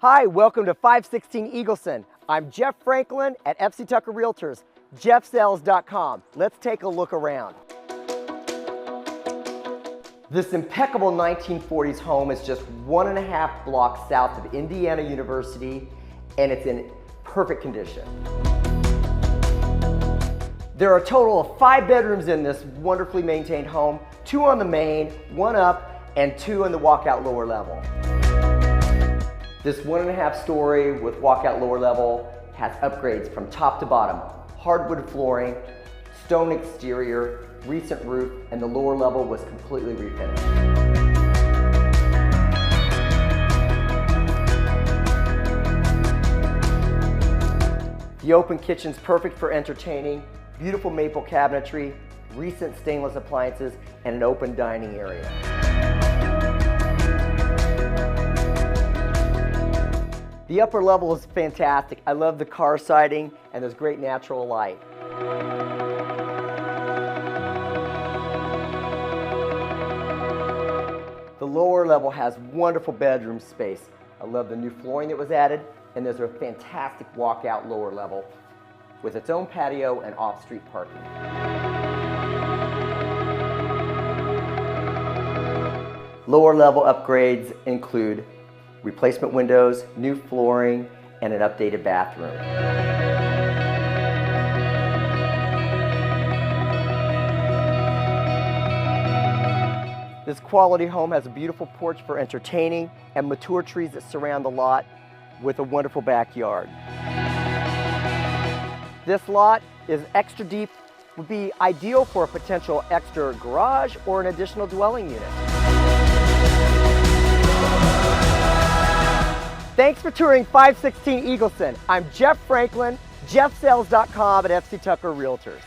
Hi, welcome to 516 Eagleson. I'm Jeff Franklin at FC Tucker Realtors, jeffsells.com. Let's take a look around. This impeccable 1940s home is just 1.5 blocks south of Indiana University, and it's in perfect condition. There are a total of 5 bedrooms in this wonderfully maintained home, 2 on the main, 1 up, and 2 on the walkout lower level. This 1.5 story with walkout lower level has upgrades from top to bottom: hardwood flooring, stone exterior, recent roof, and the lower level was completely refinished. The open kitchen's perfect for entertaining, beautiful maple cabinetry, recent stainless appliances, and an open dining area. The upper level is fantastic. I love the car siding and there's great natural light. The lower level has wonderful bedroom space. I love the new flooring that was added, and there's a fantastic walkout lower level with its own patio and off-street parking. Lower level upgrades include replacement windows, new flooring, and an updated bathroom. This quality home has a beautiful porch for entertaining and mature trees that surround the lot with a wonderful backyard. This lot is extra deep, would be ideal for a potential extra garage or an additional dwelling unit. Thanks for touring 516 Eagleson. I'm Jeff Franklin, jeffsells.com at FC Tucker Realtors.